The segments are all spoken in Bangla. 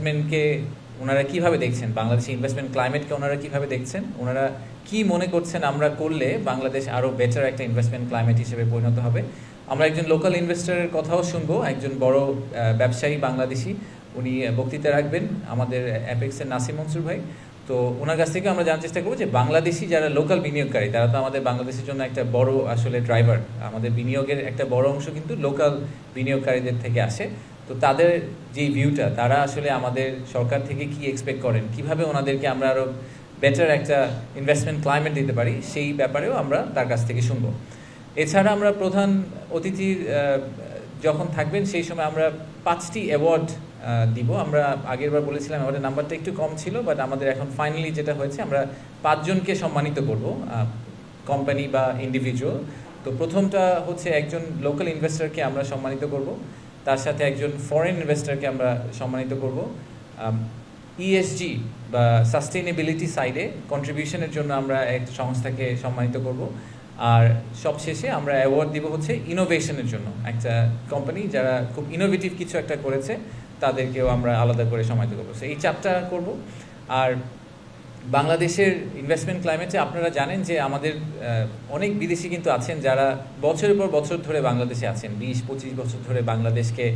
ইনভেস্টমেন্টকে ওনারা কীভাবে দেখছেন, বাংলাদেশি ইনভেস্টমেন্ট ক্লাইমেটকে ওনারা কীভাবে দেখছেন, ওনারা কি মনে করছেন আমরা করলে বাংলাদেশ আরও বেটার একটা ইনভেস্টমেন্ট ক্লাইমেট হিসেবে পরিণত হবে। আমরা একজন লোকাল ইনভেস্টরের কথাও শুনবো, একজন বড় ব্যবসায়ী বাংলাদেশি, উনি বক্তৃতা রাখবেন, আমাদের অ্যাপেক্সের নাসিম মনসুর ভাই। তো ওনার কাছ থেকে আমরা জানার চেষ্টা করবো যে বাংলাদেশি যারা লোকাল বিনিয়োগকারী, তারা তো আমাদের বাংলাদেশের জন্য একটা বড় আসলে ড্রাইভার, আমাদের বিনিয়োগের একটা বড় অংশ কিন্তু লোকাল বিনিয়োগকারীদের থেকে আসে। তো তাদের যেই ভিউটা, তারা আসলে আমাদের সরকার থেকে কি এক্সপেক্ট করেন, কিভাবে ওনাদেরকে আমরা আরও বেটার একটা ইনভেস্টমেন্ট ক্লাইমেট দিতে পারি, সেই ব্যাপারেও আমরা তার কাছ থেকে শুনবো। এছাড়া আমরা প্রধান অতিথি যখন থাকবেন সেই সময় আমরা 5টি অ্যাওয়ার্ড দিব। আমরা আগেরবার বলেছিলাম আমাদের নাম্বারটা একটু কম ছিল, বাট আমাদের এখন ফাইনালি যেটা হয়েছে, আমরা 5 জনকে সম্মানিত করব, কোম্পানি বা ইন্ডিভিজুয়াল। তো প্রথমটা হচ্ছে একজন লোকাল ইনভেস্টরকে আমরা সম্মানিত করব, তার সাথে একজন ফরেন ইনভেস্টরকে আমরা সম্মানিত করব, ইএসজি বা সাস্টেইনেবিলিটি সাইডে কন্ট্রিবিউশনের জন্য আমরা একটা সংস্থাকে সম্মানিত করব, আর সবশেষে আমরা অ্যাওয়ার্ড দিব হচ্ছে ইনোভেশনের জন্য, একটা কোম্পানি যারা খুব ইনোভেটিভ কিছু একটা করেছে তাদেরকেও আমরা আলাদা করে সম্মানিত করবো। এই 4টা করব। আর বাংলাদেশের ইনভেস্টমেন্ট ক্লাইমেটে আপনারা জানেন যে আমাদের অনেক বিদেশি কিন্তু আছেন যারা বছরের পর বছর ধরে বাংলাদেশে আছেন, 20-25 বছর ধরে বাংলাদেশকে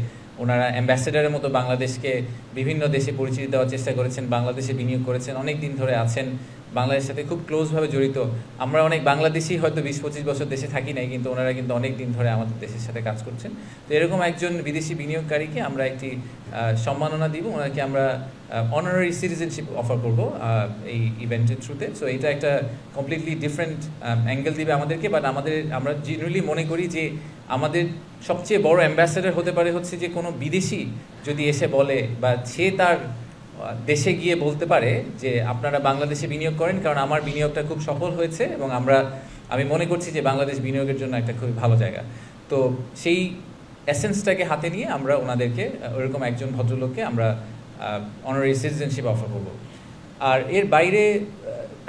ওনারা অ্যাম্বাসেডারের মতো বাংলাদেশকে বিভিন্ন দেশে পরিচিতি দেওয়ার চেষ্টা করেছেন, বাংলাদেশে বিনিয়োগ করেছেন, অনেক দিন ধরে আছেন, বাংলাদেশের সাথে খুব ক্লোজভাবে জড়িত। আমরা অনেক বাংলাদেশি হয়তো 20-25 বছর দেশে থাকি নাই, কিন্তু ওনারা কিন্তু অনেক দিন ধরে আমাদের দেশের সাথে কাজ করছেন। তো এরকম একজন বিদেশি বিনিয়োগকারীকে আমরা একটি সম্মাননা দিব, ওনাকে আমরা অনারারি সিটিজেনশিপ অফার করব এই ইভেন্টের থ্রুতে। সো এটা একটা কমপ্লিটলি ডিফারেন্ট অ্যাঙ্গেল দিবে আমাদেরকে, বাট আমরা জেনারেলি মনে করি যে আমাদের সবচেয়ে বড় অ্যাম্বাসেডার হতে পারে হচ্ছে যে কোনো বিদেশি যদি এসে বলে, বা সে তার দেশে গিয়ে বলতে পারে যে আপনারা বাংলাদেশে বিনিয়োগ করেন, কারণ আমার বিনিয়োগটা খুব সফল হয়েছে এবং আমি মনে করছি যে বাংলাদেশ বিনিয়োগের জন্য একটা খুবই ভালো জায়গা। তো সেই এসেন্সটাকে হাতে নিয়ে আমরা ওনাদেরকে, ওরকম একজন ভদ্রলোককে আমরা অনারারি সিটিজেনশিপ অফার করব। আর এর বাইরে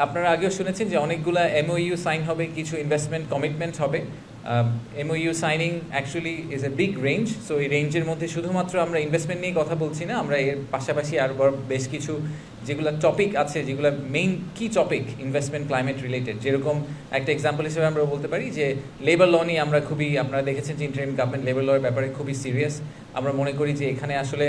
আপনারা আগেও শুনেছেন যে অনেকগুলা এমওইউ সাইন হবে, কিছু ইনভেস্টমেন্ট কমিটমেন্ট হবে। MOU signing actually is a big range. So এই রেঞ্জের মধ্যে শুধুমাত্র আমরা ইনভেস্টমেন্ট নিয়ে কথা বলছি না, আমরা এর পাশাপাশি আরও বেশ কিছু যেগুলো টপিক আছে, যেগুলো মেইন কি টপিক ইনভেস্টমেন্ট ক্লাইমেট রিলেটেড, যেরকম একটা এক্সাম্পল হিসেবে আমরা বলতে পারি যে লেবার ল নিয়ে আমরা আপনারা দেখেছেন যে ইন্টারিম গভর্নমেন্ট লেবার লর ব্যাপারে খুবই সিরিয়াস। আমরা মনে করি যে এখানে আসলে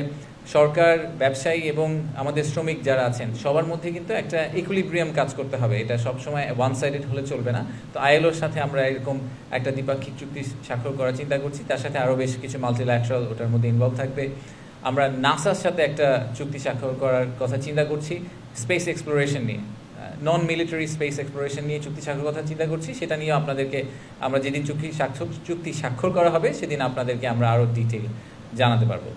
সরকার, ব্যবসায়ী এবং আমাদের শ্রমিক যারা আছেন সবার মধ্যে কিন্তু একটা ইকুইলিব্রিয়াম কাজ করতে হবে, এটা সবসময় ওয়ান সাইডেড হলে চলবে না। তো আইএলওর সাথে আমরা এরকম একটা দ্বিপাক্ষিক চুক্তি স্বাক্ষর করার চিন্তা করছি, তার সাথে আরও বেশ কিছু মাল্টিল্যাটারাল ওটার মধ্যে ইনভলভ থাকবে। আমরা নাসার সাথে একটা চুক্তি স্বাক্ষর করার কথা চিন্তা করছি স্পেস এক্সপ্লোরেশন নিয়ে, নন মিলিটারি স্পেস এক্সপ্লোরেশন নিয়ে চুক্তি স্বাক্ষর কথা চিন্তা করছি। সেটা নিয়ে আপনাদেরকে আমরা যেদিন চুক্তি স্বাক্ষর করা হবে সেদিন আপনাদেরকে আমরা আরও ডিটেইল জানাতে পারবো।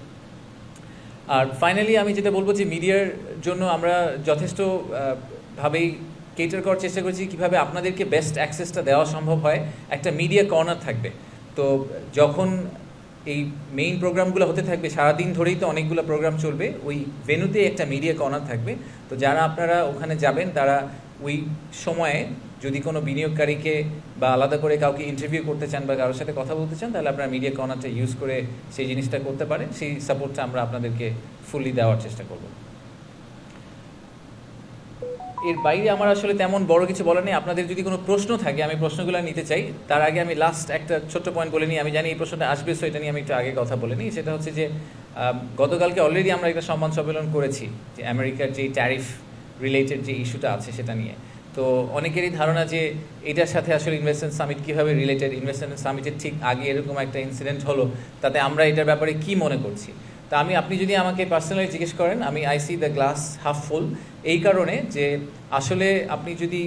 আর ফাইনালি আমি যেটা বলবো যে মিডিয়ার জন্য আমরা যথেষ্ট ভাবেই কেটার করার চেষ্টা করছি কীভাবে আপনাদেরকে বেস্ট অ্যাক্সেসটা দেওয়া সম্ভব হয়। একটা মিডিয়া কর্নার থাকবে, তো যখন এই মেইন প্রোগ্রামগুলো হতে থাকবে সারাদিন ধরেই তো অনেকগুলো প্রোগ্রাম চলবে, ওই ভেন্যুতে একটা মিডিয়া কর্নার থাকবে। তো যারা আপনারা ওখানে যাবেন তারা ওই সময়ে যদি কোনো বিনিয়োগকারীকে বা আলাদা করে কাউকে ইন্টারভিউ করতে চান বা কারোর সাথে কথা বলতে চান, তাহলে আপনারা মিডিয়া কর্নারটা ইউজ করে সেই জিনিসটা করতে পারেন। সেই সাপোর্টটা আমরা আপনাদেরকে ফুললি দেওয়ার চেষ্টা করব। এর বাইরে আমার আসলে তেমন বড় কিছু বলার নেই। আপনাদের যদি কোনো প্রশ্ন থাকে আমি প্রশ্নগুলো নিতে চাই। তার আগে আমি লাস্ট একটা ছোট্ট পয়েন্ট বলে নিই। আমি জানি এই প্রশ্নটা আসবে, সো এটা নিয়ে আমি একটু আগে কথা বলে নিই। সেটা হচ্ছে যে গতকালকে অলরেডি আমরা একটা সম্মান সম্মেলন করেছি যে আমেরিকার যেই ট্যারিফ রিলেটেড যে ইস্যুটা আছে সেটা নিয়ে। তো অনেকেরই ধারণা যে এটার সাথে আসলে ইনভেস্টমেন্ট সামিট কীভাবে রিলেটেড, ইনভেস্টমেন্ট সামিটের ঠিক আগে এরকম একটা ইনসিডেন্ট হলো, তাতে আমরা এটার ব্যাপারে কি মনে করছি। তা আপনি যদি আমাকে পার্সোনালি জিজ্ঞেস করেন, আমি I C the glass half ফুল, এই কারণে যে আসলে আপনি যদি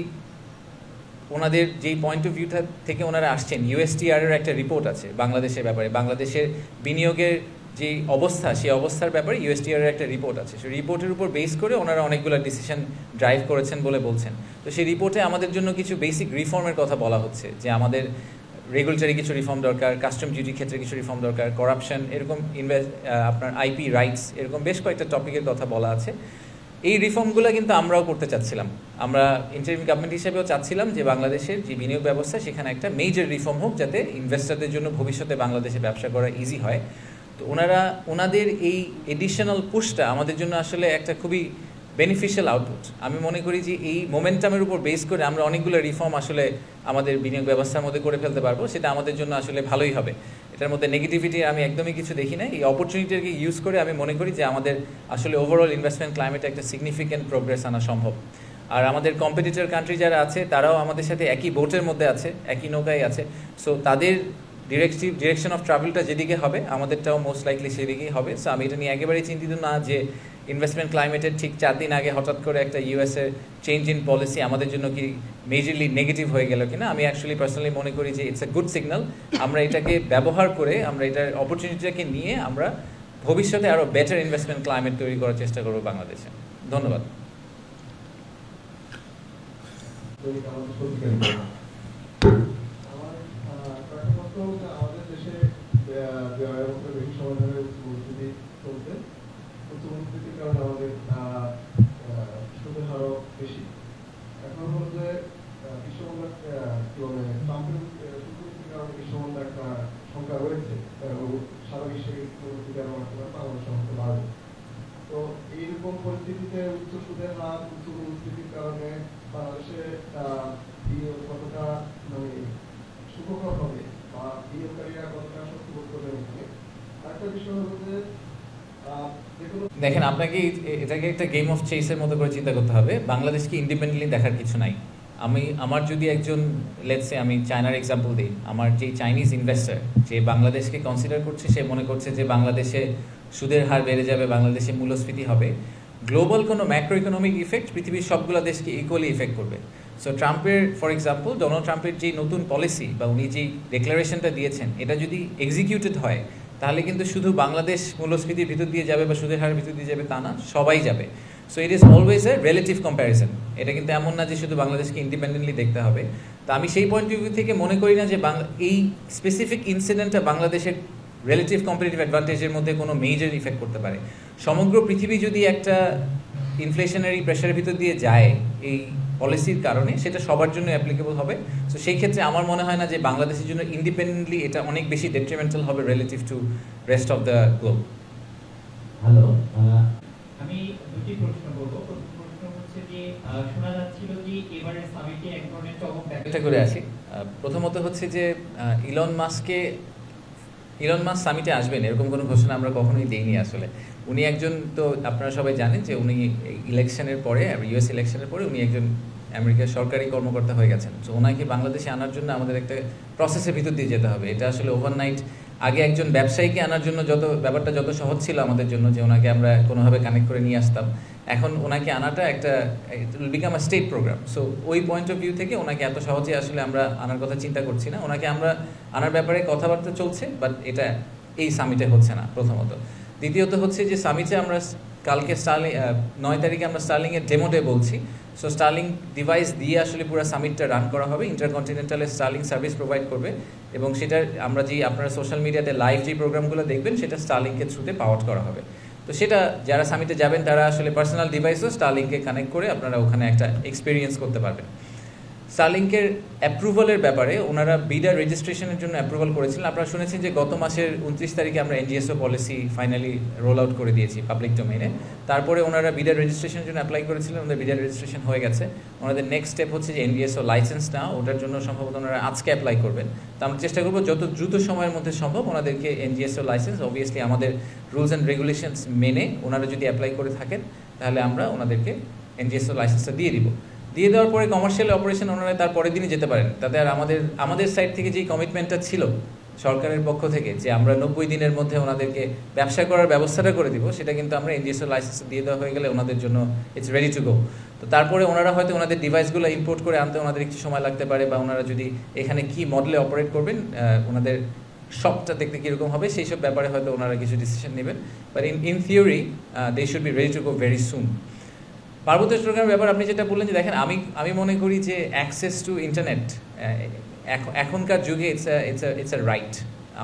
ওনাদের যেই পয়েন্ট অফ ভিউ থেকে ওনারা আসছেন, ইউএসটিআরের একটা রিপোর্ট আছে বাংলাদেশের ব্যাপারে, বাংলাদেশের বিনিয়োগের যে অবস্থা সেই অবস্থার ব্যাপারে ইউএসটিআরের একটা রিপোর্ট আছে। সেই রিপোর্টের উপর বেস করে ওনারা অনেকগুলো ডিসিশন ড্রাইভ করেছেন বলে বলছেন। তো সেই রিপোর্টে আমাদের জন্য কিছু বেসিক রিফর্মের কথা বলা হচ্ছে, যে আমাদের রেগুলেটরি কিছু রিফর্ম দরকার, কাস্টম ডিউটির ক্ষেত্রে কিছু রিফর্ম দরকার, করাপশন, এরকম আপনার আইপি রাইটস, এরকম বেশ কয়েকটা টপিকের কথা বলা আছে। এই রিফর্মগুলো কিন্তু আমরাও করতে চাচ্ছিলাম। আমরা ইন্টারিম গভর্নমেন্ট হিসেবেও চাচ্ছিলাম যে বাংলাদেশের যে বিনিয়োগ ব্যবস্থা সেখানে একটা মেজর রিফর্ম হোক, যাতে ইনভেস্টরদের জন্য ভবিষ্যতে বাংলাদেশে ব্যবসা করা ইজি হয়। তো ওনাদের এই এডিশনাল পুশটা আমাদের জন্য আসলে একটা খুবই বেনিফিশিয়াল আউটপুট। আমি মনে করি যে এই মোমেন্টামের উপর বেস করে আমরা অনেকগুলো রিফর্ম আসলে আমাদের বিনিয়োগ ব্যবস্থার মধ্যে করে ফেলতে পারবো, সেটা আমাদের জন্য আসলে ভালোই হবে। এটার মধ্যে নেগেটিভিটি আমি একদমই কিছু দেখি না। এই অপরচুনিটিকে ইউজ করে আমি মনে করি যে আমাদের আসলে ওভারঅল ইনভেস্টমেন্ট ক্লাইমেটে একটা সিগনিফিক্যান্ট প্রোগ্রেস আনা সম্ভব। আর আমাদের কম্পিটিটর কান্ট্রি যারা আছে তারাও আমাদের সাথে একই বোটের মধ্যে আছে, একই নৌকায় আছে। সো তাদের ডিরেকশন অফ ট্রাভেলটা যেদিকে হবে আমাদেরটাও মোস্ট লাইকলি সেদিকেই হবে। সো আমি এটা নিয়ে একেবারেই চিন্তিত না যে ইনভেস্টমেন্ট ক্লাইমেটের ঠিক 4 দিন আগে হঠাৎ করে একটা ইউএসএ চেঞ্জ ইন পলিসি আমাদের জন্য কি মেজরলি নেগেটিভ হয়ে গেল কিনা। আমি অ্যাকচুয়ালি পার্সোনালি মনে করি যে ইটস এ গুড সিগন্যাল। আমরা এটাকে ব্যবহার করে, আমরা এটার অপরচুনিটিটাকে নিয়ে আমরা ভবিষ্যতে আরও বেটার ইনভেস্টমেন্ট ক্লাইমেট তৈরি করার চেষ্টা করবো বাংলাদেশে। ধন্যবাদ। আমাদের দেশে বেশি সময় ধরে পরিস্থিতি চলছে, পরিস্থিতির কারণে আমাদের সুদের হারও বেশি। এখন হলো যে বিশ্বমূল্য কি বলে ট্রাম্পের সুদের কারণে বিশ্বমূল্য একটা সংখ্যা রয়েছে, সারা বিশ্বে পরিস্থিতি আরো বাংলাদেশের মধ্যে বাড়বে। তো এইরকম পরিস্থিতিতে উচ্চ সুদের হার, উচ্চ পরিস্থিতির কারণে বাংলাদেশে কতটা মানে সুখকর হবে বা বিনিয়োগকারীরা কতটা শক্তি বোধ করবে। আরেকটা বিষয় হলো যে দেখেন, আপনাকে এটাকে একটা গেম অফ চেসের মতো করে চিন্তা করতে হবে। বাংলাদেশকে ইন্ডিপেন্ডেন্টলি দেখার কিছু নাই। আমার যদি একজন লেটসে আমি চায়নার এক্সাম্পল দিই, আমার যে চাইনিজ ইনভেস্টার যে বাংলাদেশকে কনসিডার করছে, সে মনে করছে যে বাংলাদেশে সুদের হার বেড়ে যাবে, বাংলাদেশে মূল্যস্ফীতি হবে। গ্লোবাল কোনো ম্যাক্রো ইকোনমিক ইফেক্ট পৃথিবীর সবগুলো দেশকে ইকুয়ালি ইফেক্ট করবে। সো ট্রাম্পের, ফর এক্সাম্পল ডোনাল্ড ট্রাম্পের যে নতুন পলিসি বা উনি যে ডিক্লারেশনটা দিয়েছেন, এটা যদি এক্সিকিউটেড হয় তাহলে কিন্তু শুধু বাংলাদেশ মূল্যস্ফীতির ভিতর দিয়ে যাবে বা সুদের হারের ভিতর দিয়ে যাবে তা না, সবাই যাবে। So it is always a relative comparison. এটা কিন্তু এমন না যে শুধু বাংলাদেশকে ইন্ডিপেন্ডেন্টলি দেখতে হবে। তো আমি সেই পয়েন্ট অফ ভিউ থেকে মনে করি না যে এই স্পেসিফিক ইনসিডেন্টটা বাংলাদেশের রিলেটিভ কম্পিটিটিভ অ্যাডভান্টেজের মধ্যে কোনো মেজর ইফেক্ট করতে পারে। সমগ্র পৃথিবী যদি একটা ইনফ্লেশনারি প্রেশারের ভিতর দিয়ে যায় এই পলিসির কারণে, সেটা সবার জন্য অ্যাপ্লিকেবল হবে। সো সেই ক্ষেত্রে আমার মনে হয় না যে বাংলাদেশের জন্য ইন্ডিপেন্ডেন্টলি এটা অনেক বেশি ডেট্রিমেন্টাল হবে relative to rest of the globe. Hello, আমি দুটি প্রশ্ন করব। প্রথম প্রশ্ন হচ্ছে যে শোনা যাচ্ছিল যে এবারে সামিটে এক ধরনের চমক একটা করে আসি। প্রথমত হচ্ছে যে ইলন মাস্ক সামিটে আসবেন এরকম কোনো ঘোষণা আমরা কখনোই দেইনি। আসলে উনি একজন, তো আপনারা সবাই জানেন যে উনি ইলেকশনের পরে, ইউএস ইলেকশনের পরে উনি একজন আমেরিকার সরকারি কর্মকর্তা হয়ে গেছেন। তো ওনাকে বাংলাদেশে আনার জন্য আমাদের একটা প্রসেসের ভিতর দিয়ে যেতে হবে। এটা আসলে ওভারনাইট, আগে একজন ব্যবসায়ীকে আনার জন্য ব্যাপারটা যত সহজ ছিল আমাদের জন্য যে ওনাকে আমরা কোনোভাবে কানেক্ট করে নিয়ে আসতাম, এখন ওনাকে আনাটা একটা become a state program. So ওই পয়েন্ট অফ ভিউ থেকে ওনাকে এত সহজে আসলে আমরা আনার কথা চিন্তা করছি না। ওনাকে আমরা আনার ব্যাপারে কথাবার্তা চলছে, বাট এটা এই সামিটে হচ্ছে না প্রথমত। দ্বিতীয়ত হচ্ছে যে সামিটে আমরা কালকে 9 তারিখে আমরা স্টার্লিংয়ের ডেমো ডে বলছি। সো স্টার্লিং ডিভাইস দিয়ে আসলে পুরো সামিটটা রান করা হবে। ইন্টারকন্টিনেন্টালে স্টার্লিং সার্ভিস প্রোভাইড করবে এবং সেটা আমরা আপনারা সোশ্যাল মিডিয়াতে লাইভ যে প্রোগ্রামগুলো দেখবেন সেটা স্টার্লিংকের থ্রুতে পাওয়ার করা হবে। তো সেটা যারা সামিটে যাবেন তারা আসলে পার্সোনাল ডিভাইসও স্টার্লিংকে কানেক্ট করে আপনারা ওখানে একটা এক্সপিরিয়েন্স করতে পারবেন। স্টারলিংকের অ্যাপ্রুভালের ব্যাপারে ওনারা বিডার রেজিস্ট্রেশনের জন্য অ্যাপ্রুভাল করেছিলেন। আপনারা শুনেছেন যে গত মাসের 29 তারিখে আমরা এনজিএসও পলিসি ফাইনালি রোল আউট করে দিয়েছি পাবলিক ডোমেইনে। তারপরে ওনারা বিডার রেজিস্ট্রেশনের জন্য অ্যাপ্লাই করেছিলেন, ওনাদের বিডার রেজিস্ট্রেশন হয়ে গেছে। ওনাদের নেক্সট স্টেপ হচ্ছে যে এনজিএসও লাইসেন্স নেওয়া, ওটার জন্য সম্ভবত ওনারা আজকে অ্যাপ্লাই করবেন। তো আমরা চেষ্টা করবো যত দ্রুত সময়ের মধ্যে সম্ভব ওনাদেরকে এনজিএসও লাইসেন্স, অবভিয়াসলি আমাদের রুলস অ্যান্ড রেগুলেশনস মেনে ওনারা যদি অ্যাপ্লাই করে থাকেন তাহলে আমরা ওনাদেরকে এনজিএসও লাইসেন্সটা দিয়ে দিব। দিয়ে দেওয়ার পরে কমার্শিয়াল অপারেশন ওনারা তার পরের দিনই যেতে পারেন। তাতে আর আমাদের সাইড থেকে যেই কমিটমেন্টটা ছিল সরকারের পক্ষ থেকে যে আমরা 90 দিনের মধ্যে ওনাদেরকে ব্যবসা করার ব্যবস্থাটা করে দিব, সেটা কিন্তু আমরা এনজিএসও লাইসেন্স দিয়ে দেওয়া হয়ে গেলে ওনাদের জন্য ইটস রেডি টু গো। তো তারপরে ওনারা হয়তো ওনাদের ডিভাইসগুলো ইম্পোর্ট করে আনতে ওনাদের একটু সময় লাগতে পারে, বা ওনারা যদি এখানে কি মডেলে অপারেট করবেন, ওনাদের শপটা দেখতে কীরকম হবে সেই সব ব্যাপারে হয়তো ওনারা কিছু ডিসিশন নেবেন। But in theory they should be ready to go very soon. পার্বত্য চট্টগ্রামের ব্যাপার আপনি যেটা বললেন যে দেখেন, আমি মনে করি যে অ্যাক্সেস টু ইন্টারনেট এখনকার যুগে ইটস আ রাইট।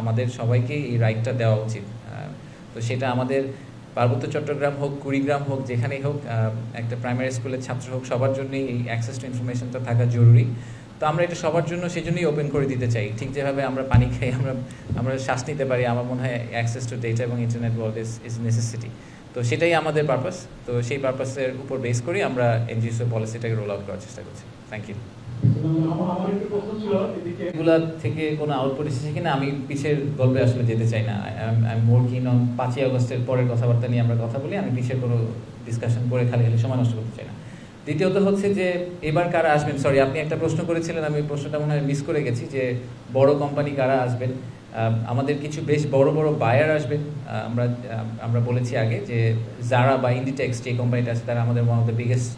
আমাদের সবাইকে এই রাইটটা দেওয়া উচিত। তো সেটা আমাদের পার্বত্য চট্টগ্রাম হোক, কুড়িগ্রাম হোক, যেখানেই হোক, একটা প্রাইমারি স্কুলের ছাত্র হোক, সবার জন্যই এই অ্যাক্সেস টু ইনফরমেশনটা থাকা জরুরি। তো আমরা এটা সবার জন্য সেই জন্যই ওপেন করে দিতে চাই, ঠিক যেভাবে আমরা পানি খাই, আমরা শ্বাস নিতে পারি, আমার মনে হয় অ্যাক্সেস টু ডেটা এবং ইন্টারনেট ওয়ার্ল্ড ইজ নেসেসিটি। তো সেটাই আমাদের পারপাস। তো সেই পারপাসের উপর বেস করেই আমরা এনজিওসি পলিসিটাকে রোল আউট করার চেষ্টা করছি। Thank you. এগুলা থেকে কোনো আউটপুট এসেছে কিনা আমি পিছের গল্পে আসলে যেতে চাই না। আই এম মোর কিন অন 5ই আগস্টের পরের কথাবার্তা নিয়ে আমরা কথা বলি, আমি পিছের কোনো ডিসকাশন করে খালি সময় নষ্ট করতে চাই না। দ্বিতীয়ত হচ্ছে যে এবার কারা আসবেন, সরি আপনি একটা প্রশ্ন করেছিলেন, আমি প্রশ্নটা মনে হয় মিস করে গেছি, যে বড় কোম্পানি কারা আসবেন। আমাদের কিছু বেশ বড় বড় বায়ার আসবেন। আমরা বলেছি আগে যে জারা বা ইন্ডিটেক্স যে কোম্পানিটা আছে তারা আমাদের one of the biggest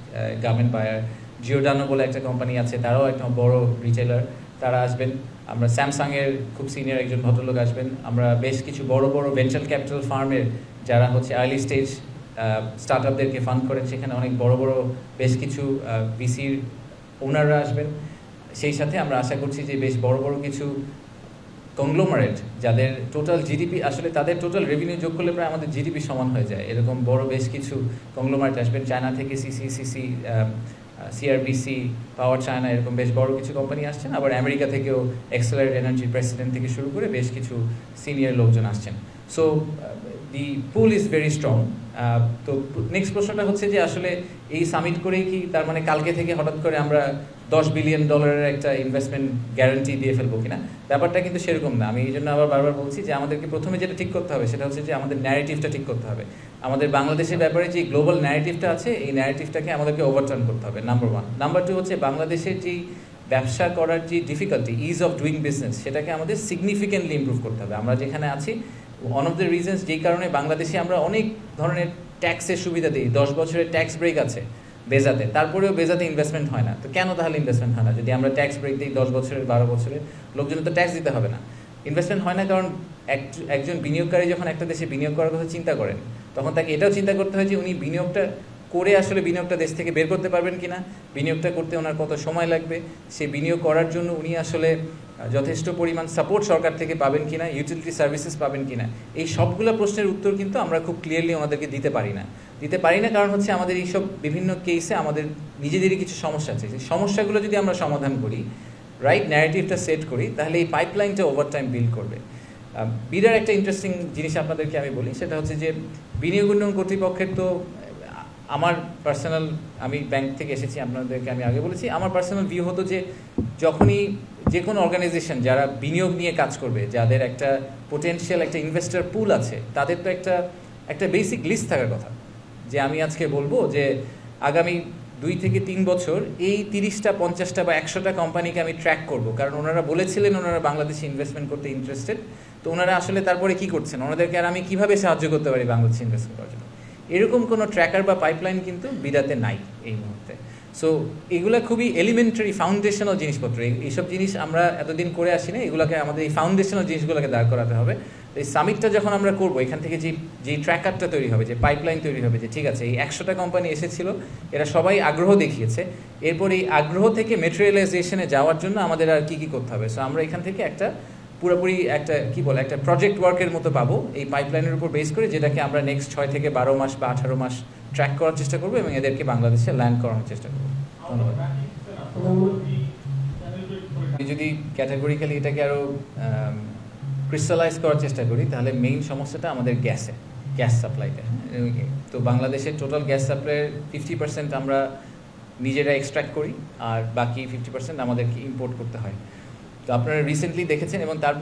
garment buyer. Giordano বলে একটা কোম্পানি আছে, তারাও একটা বড় রিটেলার, তারা আসবেন। আমরা স্যামসাংয়ের খুব সিনিয়র একজন ভদ্রলোক আসবেন। আমরা বেশ কিছু বড় বড় ভেঞ্চার ক্যাপিটাল ফার্মের যারা হচ্ছে আর্লি স্টেজ স্টার্ট আপদেরকে ফান্ড করেন, সেখানে অনেক বড় বড় বেশ কিছু ভিসির ওনাররা আসবেন। সেই সাথে আমরা আশা করছি যে বেশ বড় বড় কিছু কংগ্লোমারেট যাদের টোটাল জিডিপি আসলে তাদের টোটাল রেভিনিউ যোগ করলে প্রায় আমাদের জিডিপি সমান হয়ে যায়, এরকম বড় বেশ কিছু কংগ্লোমারেট আসবেন। চায়না থেকে সিসি, সিআরবিসি, পাওয়ার চায়না, এরকম বেশ বড় কিছু কোম্পানি আসছেন। আবার আমেরিকা থেকেও এক্সেলারেট এনার্জির প্রেসিডেন্ট থেকে শুরু করে বেশ কিছু সিনিয়র লোকজন আসছেন। So the pool is very strong. তো নেক্সট প্রশ্নটা হচ্ছে যে আসলে এই সামিট করেই কি তার মানে কালকে থেকে হঠাৎ করে আমরা $10 বিলিয়ন একটা ইনভেস্টমেন্ট গ্যারান্টি দিয়ে ফেলবো কিনা? ব্যাপারটা কিন্তু সেরকম না। আমি এই জন্য আবার বারবার বলছি যে আমাদেরকে প্রথমে যেটা ঠিক করতে হবে সেটা হচ্ছে যে আমাদের ন্যারেটিভটা ঠিক করতে হবে। আমাদের বাংলাদেশের ব্যাপারে যে গ্লোবাল ন্যারেটিভটা আছে, এই ন্যারেটিভটাকে আমাদেরকে ওভারটার্ন করতে হবে, নাম্বার 1। নাম্বার 2 হচ্ছে বাংলাদেশের যেই ব্যবসা করার যে difficulty, is of doing business, সেটাকে আমাদের সিগনিফিকেন্টলি ইমপ্রুভ করতে হবে। আমরা যেখানে আছি, ওয়ান অফ দ্য রিজনস যেই কারণে বাংলাদেশে আমরা অনেক ধরনের ট্যাক্সের সুবিধা দিই, 10 বছরের ট্যাক্স ব্রেক আছে বেজাতে, তারপরেও বেজাতে ইনভেস্টমেন্ট হয় না। তো কেন তাহলে ইনভেস্টমেন্ট হয় না? যদি আমরা ট্যাক্স ব্রেক দিই 10 বছরের 12 বছরের, লোকজনের তো ট্যাক্স দিতে হবে না। ইনভেস্টমেন্ট হয় না কারণ একজন বিনিয়োগকারী যখন একটা দেশে বিনিয়োগ করার কথা চিন্তা করেন, তখন তাকে এটাও চিন্তা করতে হয় যে উনি বিনিয়োগটা করে আসলে বিনিয়োগটা দেশ থেকে বের করতে পারবেন কিনা, বিনিয়োগটা করতে ওনার কত সময় লাগবে, সেই বিনিয়োগ করার জন্য উনি আসলে যথেষ্ট পরিমাণ সাপোর্ট সরকার থেকে পাবেন কিনা, ইউটিলিটি সার্ভিসেস পাবেন কিনা, এই সবগুলো প্রশ্নের উত্তর কিন্তু আমরা খুব ক্লিয়ারলি ওনাদেরকে দিতে পারি না। কারণ হচ্ছে আমাদের এইসব বিভিন্ন কেসে আমাদের নিজেদেরই কিছু সমস্যা আছে। সেই সমস্যাগুলো যদি আমরা সমাধান করি, রাইট ন্যারেটিভটা সেট করি, তাহলে এই পাইপলাইনটা ওভার টাইম বিল্ড করবে। বিরাট একটা ইন্টারেস্টিং জিনিস আপনাদেরকে আমি বলি, সেটা হচ্ছে যে বিনিয়োগ উন্নয়ন কর্তৃপক্ষের তো আমার পার্সোনাল, আমি ব্যাংক থেকে এসেছি, আপনাদেরকে আমি আগে বলেছি, আমার পার্সোনাল ভিউ হতো যে যখনই যে কোনো অর্গানাইজেশন যারা বিনিয়োগ নিয়ে কাজ করবে, যাদের একটা পোটেনশিয়াল একটা ইনভেস্টর পুল আছে, তাদের তো একটা বেসিক লিস্ট থাকার কথা, যে আমি আজকে বলবো যে আগামী 2 থেকে 3 বছর এই 30টা 50টা বা 100টা কোম্পানিকে আমি ট্র্যাক করব, কারণ ওনারা বলেছিলেন ওনারা বাংলাদেশে ইনভেস্টমেন্ট করতে ইন্টারেস্টেড। তো ওনারা আসলে তারপরে কি করছেন, ওনাদেরকে আর আমি কিভাবে সাহায্য করতে পারি বাংলাদেশে ইনভেস্টমেন্ট করার জন্য, এরকম কোনো ট্র্যাকার বা পাইপলাইন কিন্তু বিরাতে নাই এই মুহূর্তে। সো এগুলো খুবই এলিমেন্টারি ফাউন্ডেশনাল জিনিসপত্র, এইসব জিনিস আমরা এতদিন করে আসি না, এগুলোকে আমাদের এই ফাউন্ডেশনাল জিনিসগুলোকে দাঁড় করাতে হবে। এই সামিটটা যখন আমরা করবো, এখান থেকে যেই ট্র্যাকারটা তৈরি হবে, যে পাইপলাইন তৈরি হবে, যে ঠিক আছে এই 100টা কোম্পানি এসেছিল, এরা সবাই আগ্রহ দেখিয়েছে, এরপর এই আগ্রহ থেকে মেটেরিয়ালাইজেশনে যাওয়ার জন্য আমাদের আর কি করতে হবে। সো আমরা এখান থেকে একটা পুরোপুরি একটা একটা প্রজেক্ট ওয়ার্কের মতো পাবো এই পাইপলাইনের উপর বেস করে, যেটাকে আমরা নেক্সট 6 থেকে 12 মাস বা 18 মাস ট্র্যাক করার চেষ্টা করবো এবং এদেরকে বাংলাদেশে ল্যান্ড করানোর চেষ্টা করবো। ধন্যবাদ। যদি ক্যাটাগরিক্যালি এটাকে আরও ক্রিস্টালাইজ করার চেষ্টা করি, তাহলে মেইন সমস্যাটা আমাদের গ্যাস সাপ্লাইতে। তো বাংলাদেশের টোটাল গ্যাস সাপ্লাইয়ের 50% আমরা নিজেরা এক্সট্র্যাক্ট করি, আর বাকি 50% আমাদেরকে ইম্পোর্ট করতে হয়। তো আপনারা রিসেন্টলি দেখেছেন, এবং তার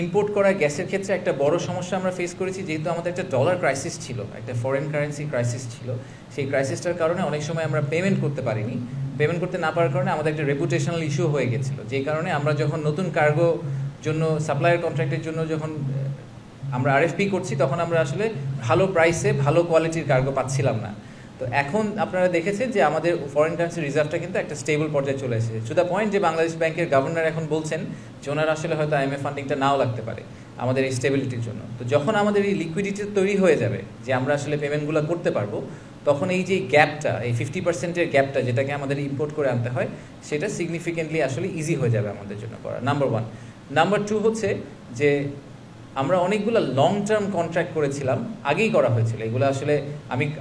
ইম্পোর্ট করা গ্যাসের ক্ষেত্রে একটা বড় সমস্যা আমরা ফেস করেছি, যেহেতু আমাদের একটা ডলার ক্রাইসিস ছিল, একটা ফরেন কারেন্সি ক্রাইসিস ছিল। সেই ক্রাইসিসটার কারণে অনেক সময় আমরা পেমেন্ট করতে পারিনি। পেমেন্ট করতে না পারার কারণে আমাদের একটা রেপুটেশনাল ইস্যু হয়ে গেছিলো, যে কারণে আমরা যখন নতুন কার্গো জন্য সাপ্লায়ার কন্ট্রাক্টের জন্য যখন আমরা আরএফপি করছি, তখন আমরা আসলে ভালো প্রাইসে ভালো কোয়ালিটির কার্গো পাচ্ছিলাম না। তো এখন আপনারা দেখেছেন যে আমাদের ফরেন কারেন্সি রিজার্ভটা কিন্তু একটা স্টেবল পর্যায়ে চলে এসেছে, টু দ্য পয়েন্ট যে বাংলাদেশ ব্যাংকের গভর্নর এখন বলছেন যে ওনারা আসলে হয়তো আইএমএফ ফান্ডিংটা নাও লাগতে পারে আমাদের এই স্টেবিলিটির জন্য। তো যখন আমাদের এই লিকুইডিটি তৈরি হয়ে যাবে, যে আমরা আসলে পেমেন্টগুলো করতে পারবো, তখন এই যে গ্যাপটা, এই 50%-এর গ্যাপটা যেটাকে আমাদের ইম্পোর্ট করে আনতে হয়, সেটা সিগনিফিকেন্টলি আসলে ইজি হয়ে যাবে আমাদের জন্য করা, নাম্বার 1। নাম্বার 2 হচ্ছে যে আমরা অনেকগুলো লং টার্ম কন্ট্রাক্ট করেছিলাম, আগেই করা হয়েছিল এগুলো, আসলে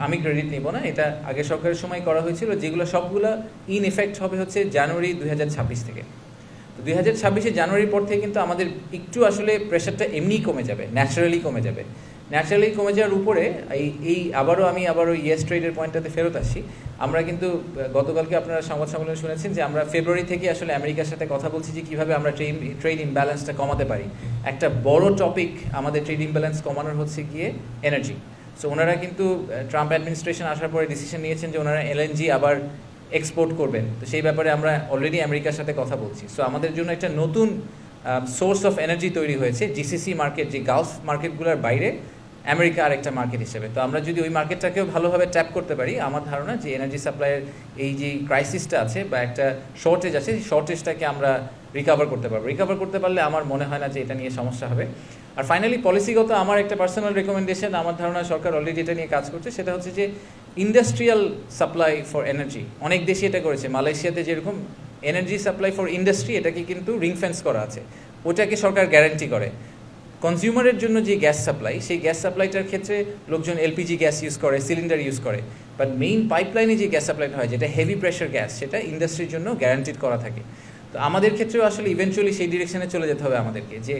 আমি ক্রেডিট নিব না, এটা আগে সরকারের সময় করা হয়েছিল, যেগুলো সবগুলো ইন এফেক্ট হবে হচ্ছে জানুয়ারি 2026 থেকে। তো 2026 জানুয়ারির পর থেকে কিন্তু আমাদের একটু আসলে প্রেশারটা এমনিই কমে যাবে, ন্যাচারালি কমে যাবে। ন্যাচারালি কমে যাওয়ার উপরে আমি আবারও ইয়েস ট্রেডের পয়েন্টটাতে ফেরত আসি। আমরা কিন্তু গতকালকে আপনারা সংবাদ সম্মেলনে শুনেছেন যে আমরা ফেব্রুয়ারি থেকে আসলে আমেরিকার সাথে কথা বলছি যে কীভাবে আমরা ট্রেড ইমব্যালেন্সটা কমাতে পারি। একটা বড় টপিক আমাদের ট্রেড ইমব্যালেন্স কমানোর হচ্ছে গিয়ে এনার্জি। সো ওনারা কিন্তু ট্রাম্প অ্যাডমিনিস্ট্রেশন আসার পরে ডিসিশন নিয়েছেন যে ওনারা এলএনজি আবার এক্সপোর্ট করবেন। তো সেই ব্যাপারে আমরা অলরেডি আমেরিকার সাথে কথা বলছি। সো আমাদের জন্য একটা নতুন সোর্স অফ এনার্জি তৈরি হয়েছে, জিসিসি মার্কেট, যে গালফ মার্কেটগুলোর বাইরে আমেরিকা আর একটা মার্কেট হিসেবে। তো আমরা যদি ওই মার্কেটটাকেও ভালোভাবে ট্যাপ করতে পারি, আমার ধারণা যে এনার্জি সাপ্লাইয়ের এই যে ক্রাইসিসটা আছে বা একটা শর্টেজ আছে, সেই শর্টেজটাকে আমরা রিকভার করতে পারবো। রিকভার করতে পারলে আমার মনে হয় না যে এটা নিয়ে সমস্যা হবে। আর ফাইনালি পলিসিগত আমার একটা পার্সোনাল রেকমেন্ডেশন, আমার ধারণা সরকার অলরেডি এটা নিয়ে কাজ করছে, সেটা হচ্ছে যে ইন্ডাস্ট্রিয়াল সাপ্লাই ফর এনার্জি। অনেক দেশই এটা করেছে, মালয়েশিয়াতে যেরকম এনার্জি সাপ্লাই ফর ইন্ডাস্ট্রি, এটাকে কিন্তু রিং ফেন্স করা আছে, ওটাকে সরকার গ্যারান্টি করে। কনজিউমারের জন্য যে গ্যাস সাপ্লাই, সেই গ্যাস সাপ্লাইটার ক্ষেত্রে লোকজন এলপিজি গ্যাস ইউজ করে, সিলিন্ডার ইউজ করে, বাট মেইন পাইপলাইনে যে গ্যাস সাপ্লাইটা হয়, যেটা হেভি প্রেশার গ্যাস, সেটা ইন্ডাস্ট্রির জন্য গ্যারান্টিড করা থাকে। তো আমাদের ক্ষেত্রেও আসলে ইভেনচুয়ালি সেই ডিরেকশনে চলে যেতে হবে আমাদেরকে, যে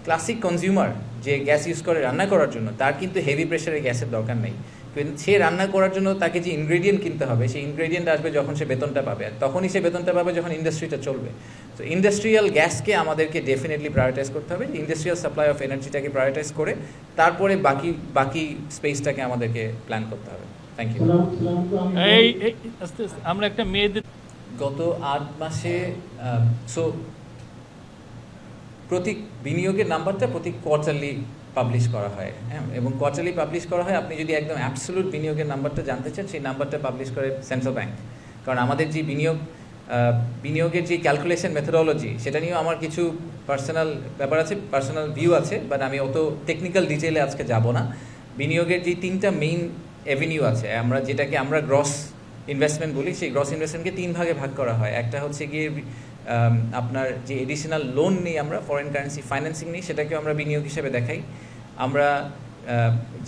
ক্লাসিক কনজিউমার যে গ্যাস ইউজ করে রান্না করার জন্য, তার কিন্তু হেভি প্রেশারের গ্যাসের দরকার নেই। কিন্তু সে রান্না করার জন্য তাকে যে ইনগ্রেডিয়েন্ট কিনতে হবে, সেই ইনগ্রেডিয়েন্ট আসবে যখন সে বেতনটা পাবে, আর তখনই সে বেতনটা পাবে যখন ইন্ডাস্ট্রিটা চলবে। তো ইন্ডাস্ট্রিয়াল গ্যাসকে আমাদেরকে ডেফিনেটলি প্রায়োরিটাইজ করতে হবে, ইন্ডাস্ট্রিয়াল সাপ্লাই অফ এনার্জিটাকে প্রায়োরিটাইজ করে তারপরে বাকি স্পেসটাকে আমাদেরকে প্ল্যান করতে হবে। Thank you. আমরা একটা মেয়েদের গত 8 মাসে প্রতি বিনিয়োগের নাম্বারটা প্রতি কোয়ার্টারলি পাবলিশ করা হয়, হ্যাঁ, এবং কোয়ার্টারলি পাবলিশ করা হয়। আপনি যদি একদম অ্যাবসলিউট বিনিয়োগের নাম্বারটা জানতে চান, সেই নাম্বারটা পাবলিশ করে সেন্ট্রাল ব্যাংক। কারণ আমাদের যে বিনিয়োগের যে ক্যালকুলেশন মেথোডোলজি, সেটা নিয়েও আমার কিছু পার্সোনাল ব্যাপার আছে, পার্সোনাল ভিউ আছে, বাট আমি অত টেকনিক্যাল ডিটেলে আজকে যাব না। বিনিয়োগের যে 3টা মেইন অ্যাভিনিউ আছে, যেটাকে আমরা গ্রস ইনভেস্টমেন্ট বলি, সেই গ্রস ইনভেস্টমেন্টকে 3 ভাগে ভাগ করা হয়। একটা হচ্ছে গিয়ে আপনার যে এডিশনাল লোন নিই, আমরা ফরেন কারেন্সি ফাইন্যান্সিং নিই, সেটাকেও আমরা বিনিয়োগ হিসেবে দেখাই। আমরা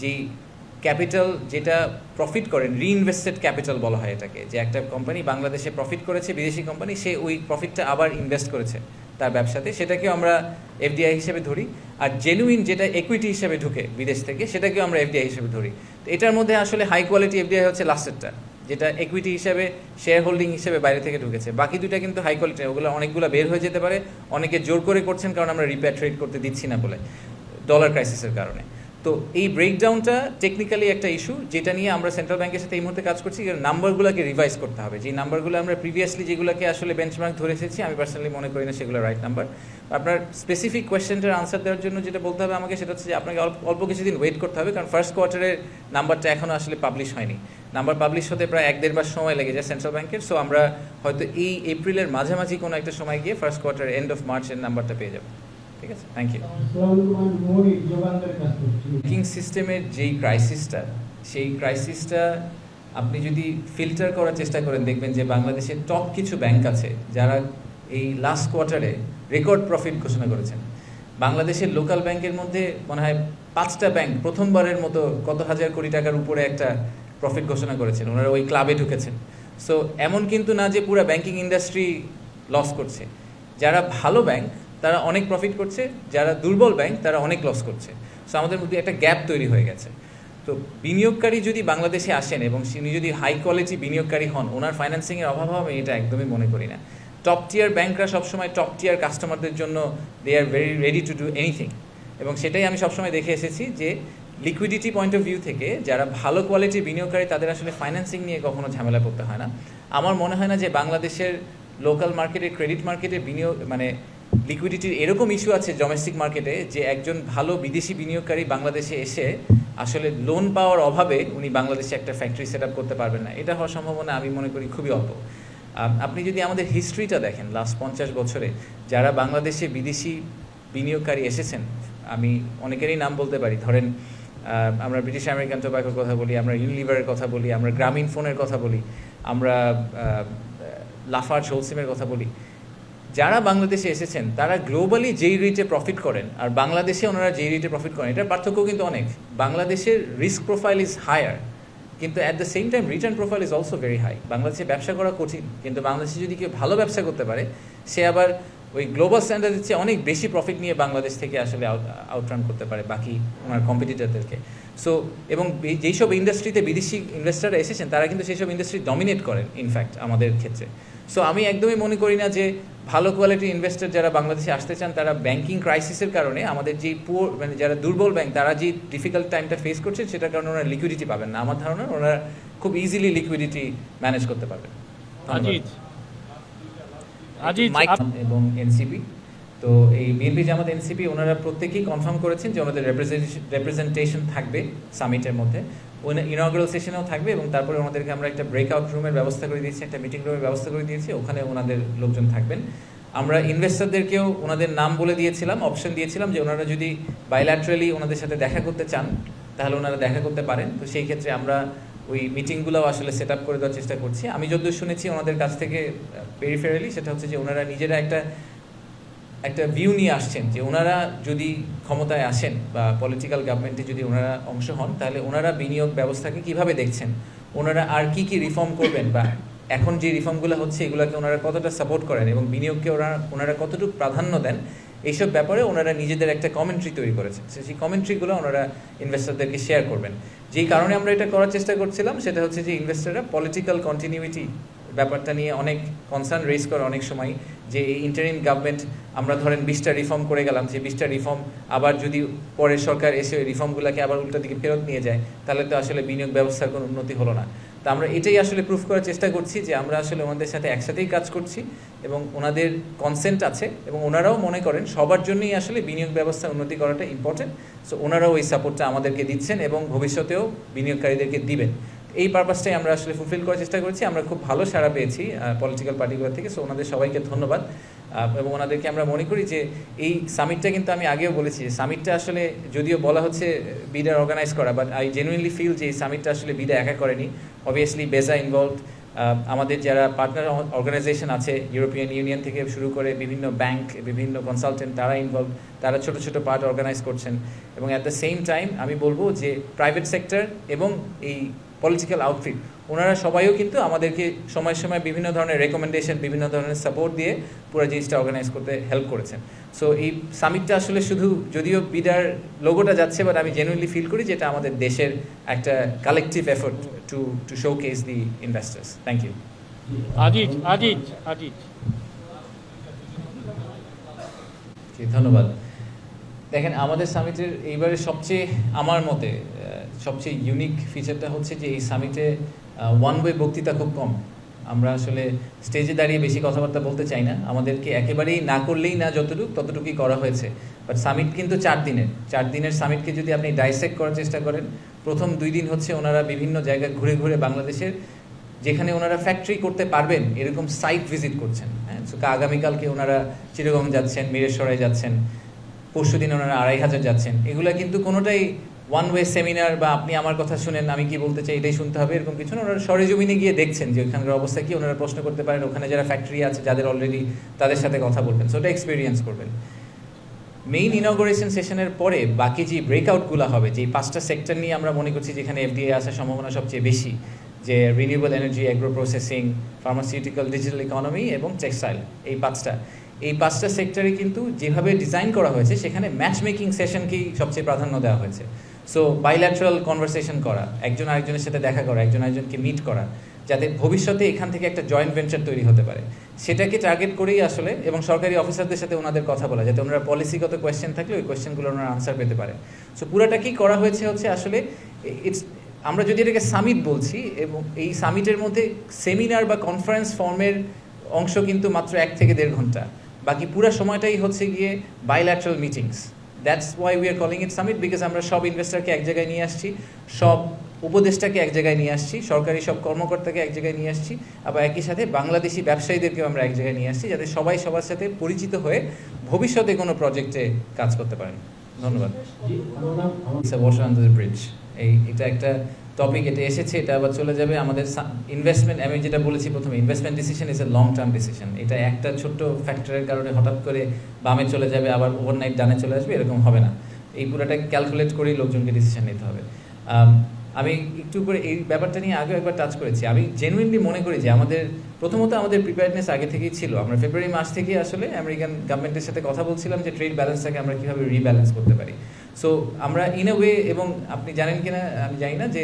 যেই ক্যাপিটাল যেটা প্রফিট করেন, রিইনভেস্টেড ক্যাপিটাল বলা হয় এটাকে, যে একটা কোম্পানি বাংলাদেশে প্রফিট করেছে, বিদেশি কোম্পানি, সে ওই প্রফিটটা আবার ইনভেস্ট করেছে তার ব্যবসাতে, সেটাকেও আমরা এফডিআই হিসেবে ধরি। আর জেনুইন যেটা ইকুইটি হিসেবে ঢুকে বিদেশ থেকে, সেটাকেও আমরা এফডিআই হিসেবে ধরি। তো এটার মধ্যে আসলে হাই কোয়ালিটি এফডিআই হচ্ছে লাস্টেরটা, যেটা ইকুইটি হিসেবে শেয়ার হোল্ডিং হিসেবে বাইরে থেকে ঢুকেছে। বাকি দুইটা কিন্তু হাই কোয়ালিটি, ওগুলো অনেকগুলো বের হয়ে যেতে পারে, অনেকে জোর করে করছেন কারণ আমরা রিপ্যাট্রিয়েট করতে দিচ্ছি না বলে, ডলার ক্রাইসিসের কারণে। তো এই ব্রেকডাউনটা টেকনিক্যালি একটা ইস্যু, যেটা নিয়ে আমরা সেন্ট্রাল ব্যাংকের সাথে এই মুহূর্তে কাজ করছি। নাম্বারগুলোকে রিভাইজ করতে হবে, যে নাম্বারগুলো আমরা প্রিভিয়াসলি যেগুলোকে আসলে বেঞ্চমার্ক ধরে এসেছি, আমি পার্সোনালি মনে করি না সেগুলো রাইট নাম্বার। আপনার স্পেসিফিক কোয়েশ্চেনটার আনসার দেওয়ার জন্য যেটা বলতে হবে আমাকে, সেটা হচ্ছে যে আপনাকে অল্প কিছুদিন ওয়েট করতে হবে, কারণ ফার্স্ট কোয়ার্টারের নাম্বারটা এখনও আসলে পাবলিশ হয়নি। নাম্বার পাবলিশ হতে প্রায় 1-1.5 মাস সময় লেগে যায় সেন্ট্রাল ব্যাংকের। সো আমরা হয়তো এই এপ্রিলের মাঝামাঝি কোনো একটা সময় গিয়ে ফার্স্ট কোয়ার্টার এন্ড অফ মার্চের নাম্বারটা পেয়ে যাবো। ঠিক আছে, থ্যাংক ইউ। ব্যাংকিং সিস্টেমের যেই ক্রাইসিসটা, সেই ক্রাইসিসটা আপনি যদি ফিল্টার করার চেষ্টা করেন, দেখবেন যে বাংলাদেশের টপ কিছু ব্যাংক আছে যারা এই লাস্ট কোয়ার্টারে রেকর্ড প্রফিট ঘোষণা করেছেন। বাংলাদেশের লোকাল ব্যাংকের মধ্যে মনে হয় 5টা ব্যাংক প্রথমবারের মতো কত হাজার কোটি টাকার উপরে একটা প্রফিট ঘোষণা করেছেন, ওনারা ওই ক্লাবে ঢুকেছেন। সো এমন কিন্তু না যে পুরো ব্যাংকিং ইন্ডাস্ট্রি লস করছে। যারা ভালো ব্যাংক তারা অনেক প্রফিট করছে, যারা দুর্বল ব্যাংক তারা অনেক লস করছে। সো আমাদের মধ্যে একটা গ্যাপ তৈরি হয়ে গেছে। তো বিনিয়োগকারী যদি বাংলাদেশে আসেন এবং তিনি যদি হাই কোয়ালিটি বিনিয়োগকারী হন, ওনার ফাইন্যান্সিংয়ের অভাব হবে এটা একদমই মনে করি না। টপ টিয়ার ব্যাংকরা সবসময় টপ টিয়ার কাস্টমারদের জন্য they are very ready to do anything, এবং সেটাই আমি সবসময় দেখে এসেছি যে লিকুইডিটি পয়েন্ট অফ ভিউ থেকে যারা ভালো কোয়ালিটির বিনিয়োগকারী, তাদের আসলে ফাইন্যান্সিং নিয়ে কখনো ঝামেলা করতে হয় না। আমার মনে হয় না যে বাংলাদেশের লোকাল মার্কেটে, ক্রেডিট মার্কেটে বিনিয়োগ মানে লিকুইডিটির এরকম ইস্যু আছে ডোমেস্টিক মার্কেটে, যে একজন ভালো বিদেশি বিনিয়োগকারী বাংলাদেশে এসে আসলে লোন পাওয়ার অভাবে উনি বাংলাদেশে একটা ফ্যাক্টরি সেট আপ করতে পারবেন না। এটা হওয়ার সম্ভাবনা আমি মনে করি খুবই অল্প। আপনি যদি আমাদের হিস্ট্রিটা দেখেন, লাস্ট 50 বছরে যারা বাংলাদেশে বিদেশি বিনিয়োগকারী এসেছেন, আমি অনেকেরই নাম বলতে পারি। ধরেন আমরা ব্রিটিশ আমেরিকান টোব্যাকোর কথা বলি, আমরা ইউনিলিভারের কথা বলি, আমরা গ্রামীণ ফোনের কথা বলি, আমরা লাফার্জ হোলসিমের কথা বলি। যারা বাংলাদেশে এসেছেন তারা গ্লোবালি যেই রেটে প্রফিট করেন আর বাংলাদেশে ওনারা যেই রেটে প্রফিট করেন, এটার পার্থক্য কিন্তু অনেক। বাংলাদেশের রিস্ক প্রোফাইল ইজ হায়ার, কিন্তু at the same time return profile is also very high. বাংলাদেশে ব্যবসা করা কঠিন, কিন্তু বাংলাদেশে যদি কেউ ভালো ব্যবসা করতে পারে সে আবার ওই গ্লোবাল স্ট্যান্ডার্ডের চেয়ে অনেক বেশি প্রফিট নিয়ে বাংলাদেশ থেকে আসলে আউটরান করতে পারে বাকি ওনার কম্পিটিটরদেরকে। সো এবং যেইসব ইন্ডাস্ট্রিতে বিদেশি ইনভেস্টাররা এসেছেন তারা কিন্তু সেই সব ইন্ডাস্ট্রি ডমিনেট করেন ইনফ্যাক্ট আমাদের ক্ষেত্রে। সো আমি একদমই মনে করি না যে ভালো কোয়ালিটি ইনভেস্টর যারা বাংলাদেশে আসতে চান তারা ব্যাংকিং ক্রাইসিসের কারণে আমাদের যে মানে যারা দুর্বল ব্যাংক তারা যে ডিফিকাল্ট টাইমটা ফেস করছে সেটার কারণে ওনারা লিকুইডিটি পাবেন না। আমার ধারণা ওনারা খুব ইজিলি লিকুইডিটি ম্যানেজ করতে পারবেন। এবং এনসিপি, তো এই বিএনপি জামাত এনসিপি ওনারা প্রত্যেকেই কনফার্ম করেছেন যে ওনাদের রেপ্রেজেন্টেশন থাকবে সামিটের মধ্যে, ইনঅগ্রাল সেশনেও থাকবে এবং তারপরে ওনাদেরকে আমরা একটা ব্রেকআউট রুমের ব্যবস্থা করে দিয়েছি, একটা মিটিং রুমের ব্যবস্থা করে দিয়েছি, ওখানে ওনাদের লোকজন থাকবেন। আমরা ইনভেস্টরদেরকেও ওনাদের নাম বলে দিয়েছিলাম, অপশন দিয়েছিলাম যে ওনারা যদি বাইল্যাটারালি ওনাদের সাথে দেখা করতে চান তাহলে ওনারা দেখা করতে পারেন। তো সেই ক্ষেত্রে আমরা ওই মিটিংগুলোও আসলে সেট আপ করে দেওয়ার চেষ্টা করছি। আমি যতদূর শুনেছি ওনাদের কাছ থেকে পেরিফেরালি, সেটা হচ্ছে যে ওনারা নিজেরা একটা ভিউ নিয়ে আসছেন যে ওনারা যদি ক্ষমতায় আসেন বা পলিটিক্যাল গভর্নমেন্টে যদি ওনারা অংশ হন তাহলে ওনারা বিনিয়োগ ব্যবস্থাকে কিভাবে দেখছেন, ওনারা আর কি কি রিফর্ম করবেন বা এখন যে রিফর্মগুলো হচ্ছে এগুলোকে ওনারা কতটা সাপোর্ট করেন এবং বিনিয়োগকে ওনারা কতটুকু প্রাধান্য দেন, এইসব ব্যাপারে ওনারা নিজেদের একটা কমেন্ট্রি তৈরি করেছেন। সেই কমেন্ট্রিগুলো ওনারা ইনভেস্টরদেরকে শেয়ার করবেন। যেই কারণে আমরা এটা করার চেষ্টা করছিলাম সেটা হচ্ছে যে ইনভেস্টররা পলিটিক্যাল কন্টিনিউইটি ব্যাপারটা নিয়ে অনেক কনসার্ন রেজ করে অনেক সময়, যে এই ইন্টারিম গভর্নমেন্ট আমরা ধরেন 20টা রিফর্ম করে গেলাম, যে 20টা রিফর্ম আবার যদি পরের সরকার এসে ওই রিফর্মগুলোকে আবার উল্টা দিকে ফেরত নিয়ে যায় তাহলে তো আসলে বিনিয়োগ ব্যবস্থার কোনো উন্নতি হলো না। তো আমরা এটাই আসলে প্রুফ করার চেষ্টা করছি যে আমরা আসলে ওনাদের সাথে একসাথেই কাজ করছি এবং ওনাদের কনসেন্ট আছে এবং ওনারাও মনে করেন সবার জন্যই আসলে বিনিয়োগ ব্যবস্থার উন্নতি করাটা ইম্পর্টেন্ট। সো ওনারাও ওই সাপোর্টটা আমাদেরকে দিচ্ছেন এবং ভবিষ্যতেও বিনিয়োগকারীদেরকে দিবেন। এই পারপাসটাই আমরা আসলে ফুলফিল করার চেষ্টা করছি। আমরা খুব ভালো সাড়া পেয়েছি পলিটিক্যাল পার্টিগুলো থেকে। সো ওনাদের সবাইকে ধন্যবাদ এবং ওনাদেরকে আমরা মনে করি যে এই সামিটটা, কিন্তু আমি আগেও বলেছি সামিটটা আসলে যদিও বলা হচ্ছে বিডার অর্গানাইজ করা, বাট আই জেনুইনলি ফিল যে এই সামিটটা আসলে বিডা একা করেনি। অবভিয়াসলি বেজা ইনভলভড, আমাদের যারা পার্টনার অর্গানাইজেশন আছে ইউরোপিয়ান ইউনিয়ন থেকে শুরু করে বিভিন্ন ব্যাংক, বিভিন্ন কনসালটেন্ট তারা ইনভলভ, তারা ছোট ছোট পার্ট অর্গানাইজ করছেন এবং অ্যাট দ্য সেম টাইম আমি বলবো যে প্রাইভেট সেক্টর এবং এই পলিটিক্যাল আউটফিট ওনারা সবাইও কিন্তু আমাদেরকে সময় সময় বিভিন্ন ধরনের রেকমেন্ডেশন, বিভিন্ন ধরনের সাপোর্ট দিয়ে পুরো জিনিসটা অর্গানাইজ করতে হেল্প করেছেন। সো এই সামিটটা আসলে শুধু যদিও বিডার লোগোটা যাচ্ছে, বাট আমি জেনুইনলি ফিল করি যেটা আমাদের দেশের একটা collective effort to showcase the investors. Thank you. ধন্যবাদ। দেখেন আমাদের সামিটের এইবারে সবচেয়ে আমার মতে সবচেয়ে ইউনিক ফিচারটা হচ্ছে যে এই সামিটে ওয়ান ওয়ে বক্তৃতা খুব কম। আমরা আসলে স্টেজে দাঁড়িয়ে বেশি কথাবার্তা বলতে চাই না, আমাদেরকে একেবারেই না করলেই না ততটুকুই করা হয়েছে। বাট সামিট কিন্তু 4 দিনের সামিটকে যদি আপনি ডাইসেক্ট করার চেষ্টা করেন, প্রথম 2 দিন হচ্ছে ওনারা বিভিন্ন জায়গায় ঘুরে ঘুরে বাংলাদেশের যেখানে ওনারা ফ্যাক্টরি করতে পারবেন এরকম সাইট ভিজিট করছেন। হ্যাঁ, আগামীকালকে ওনারা চিটাগং যাচ্ছেন, মিরসরাই যাচ্ছেন, পরশু দিন ওনারা 2500 যাচ্ছেন। এগুলা কিন্তু কোনোটাই ওয়ান ওয়ে সেমিনার বা আপনি আমার কথা শুনেন আমি কি বলতে চাই এটাই শুনতে হবে এরকম কিছু না। ওনারা সরেজমিনে গিয়ে দেখছেন যে ওখানকার অবস্থা কি, ওনারা প্রশ্ন করতে পারেন, ওখানে যারা ফ্যাক্টরি আছে যাদের অলরেডি তাদের সাথে কথা বলবেন, সো ওটা এক্সপিরিয়েন্স করবেন। মেইন ইনঅগ্রেশন সেশনের পরে বাকি যে ব্রেকআউটগুলো হবে, যে 5টা সেক্টর নিয়ে আমরা মনে করছি যেখানে এফডিআই আসার সম্ভাবনা সবচেয়ে বেশি, যে renewable energy, agro processing, pharmaceutical, digital economy এবং টেক্সটাইল, এই 5টা সেক্টরে কিন্তু যেভাবে ডিজাইন করা হয়েছে সেখানে ম্যাচ মেকিং সেশনকেই সবচেয়ে প্রাধান্য দেওয়া হয়েছে। সো বাইল্যাটারাল কনভারসেশন করা, একজন আরেকজনের সাথে দেখা করা, একজন আরেকজনকে মিট করা, যাতে ভবিষ্যতে এখান থেকে একটা জয়েন্ট ভেঞ্চার তৈরি হতে পারে, সেটাকে টার্গেট করেই আসলে, এবং সরকারি অফিসারদের সাথে ওনাদের কথা বলা, যাতে ওনারা পলিসিগত কোয়েশ্চেন থাকলে ওই কোয়েশ্চেনগুলো ওনারা আনসার পেতে পারে। সো পুরাটা কি করা হয়েছে হচ্ছে আসলে আমরা যদি এটাকে সামিট বলছি, এবং এই সামিটের মধ্যে সেমিনার বা কনফারেন্স ফর্মের অংশ কিন্তু মাত্র 1 থেকে 1.5 ঘন্টা, বাকি পুরো সময়টাই হচ্ছে গিয়ে bilateral meetings. That's why we are calling it summit, because আমরা সব ইনভেস্টারকে এক জায়গায় নিয়ে আসছি, সব উপদেষ্টাকে এক জায়গায় নিয়ে আসছি, সরকারি সব কর্মকর্তাকে এক জায়গায় নিয়ে আসছি, আবার একই সাথে বাংলাদেশি ব্যবসায়ীদেরকেও আমরা এক জায়গায় নিয়ে আসছি, যাতে সবাই সবার সাথে পরিচিত হয়ে ভবিষ্যতে কোনো প্রজেক্টে কাজ করতে পারেন। ধন্যবাদ। ওয়াটার আন্ডার দ্য ব্রিজ, এটা একটা টপিক, এটা এসেছে, এটা আবার চলে যাবে। আমাদের ইনভেস্টমেন্ট, আমি যেটা বলেছি প্রথমে, investment decision is a long term decision. এটা একটা ছোট্ট ফ্যাক্টরের কারণে হঠাৎ করে বামে চলে যাবে, আবার ওভারনাইট ডানে চলে আসবে, এরকম হবে না। এই পুরোটা ক্যালকুলেট করেই লোকজনকে ডিসিশন নিতে হবে। আমি একটু করে এই ব্যাপারটা নিয়ে আগেও একবার টাচ করেছি। আমি জেনুইনলি মনে করি যে প্রথমত আমাদের প্রিপেয়ারনেস আগে থেকেই ছিল। আমরা ফেব্রুয়ারি মাস থেকে আসলে আমেরিকান গভর্নমেন্টের সাথে কথা বলছিলাম যে ট্রেড ব্যালেন্সটাকে আমরা কীভাবে রিব্যালেন্স করতে পারি। সো আমরা ইন এ ওয়ে, এবং আপনি জানেন কিনা আমি জানি না, যে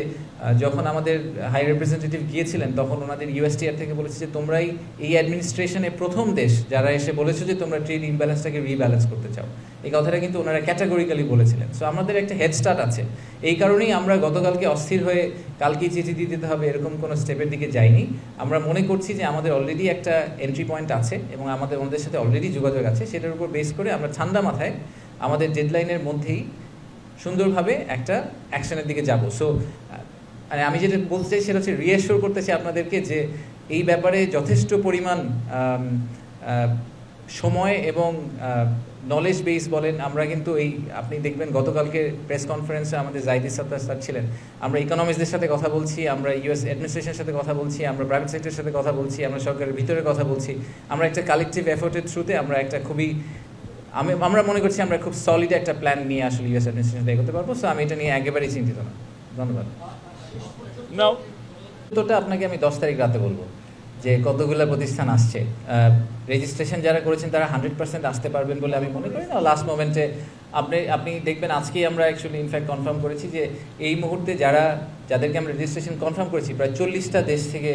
যখন আমাদের হাই রিপ্রেজেন্টেটিভ গিয়েছিলেন তখন ওনাদের ইউএসটিআর থেকে বলেছে যে তোমরাই এই অ্যাডমিনিস্ট্রেশনে প্রথম দেশ যারা এসে বলেছো যে তোমরা ট্রেড ইমব্যালেন্সটাকে রিব্যালেন্স করতে চাও। এই কথাটা কিন্তু ওনারা ক্যাটাগরিক্যালি বলেছিলেন। সো আমাদের একটা হেড স্টার্ট আছে। এই কারণেই আমরা গতকালকে অস্থির হয়ে কালকেই চিঠি দিয়ে দিতে হবে এরকম কোনো স্টেপের দিকে যাইনি। আমরা মনে করছি যে আমাদের অলরেডি একটা এন্ট্রি পয়েন্ট আছে এবং ওনাদের সাথে অলরেডি যোগাযোগ আছে। সেটার উপর বেস করে আমরা ঠান্ডা মাথায় আমাদের ডেডলাইনের মধ্যেই সুন্দরভাবে একটা অ্যাকশনের দিকে যাব। সো আমি যেটা বলতে চাই সেটা হচ্ছে রিঅ্যাসিওর করতে চাই আপনাদেরকে যে এই ব্যাপারে যথেষ্ট পরিমাণ সময় এবং নলেজ বেস বলেন, আমরা কিন্তু আপনি দেখবেন গতকালকে প্রেস কনফারেন্সে আমাদের জাহিদ সত্তার স্যার ছিলেন। আমরা ইকোনমিস্টদের সাথে কথা বলছি, আমরা ইউএস অ্যাডমিনিস্ট্রেশনের সাথে কথা বলছি, আমরা প্রাইভেট সেক্টরের সাথে কথা বলছি, আমরা সরকারের ভিতরে কথা বলছি। আমরা একটা কালেকটিভ এফোর্টের থ্রুতে আমরা একটা আমরা মনে করছি আমরা খুব সলিড একটা প্ল্যান নিয়ে আসলে ইউএস অ্যাডমিনিস্ট্রেশন এগোতে পারবো। সো আমি এটা নিয়ে একেবারেই চিন্তিত না। ধন্যবাদ। তোটা আপনাকে আমি 10 তারিখ রাতে বলবো যে কতগুলো প্রতিষ্ঠান আসছে। রেজিস্ট্রেশন যারা করেছেন তারা 100% আসতে পারবেন বলে আমি মনে করি না। লাস্ট মোমেন্টে আপনি দেখবেন আজকেই আমরা অ্যাকচুয়ালি ইনফ্যাক্ট কনফার্ম করেছি যে এই মুহূর্তে যাদেরকে আমরা রেজিস্ট্রেশন কনফার্ম করেছি প্রায় 40টা দেশ থেকে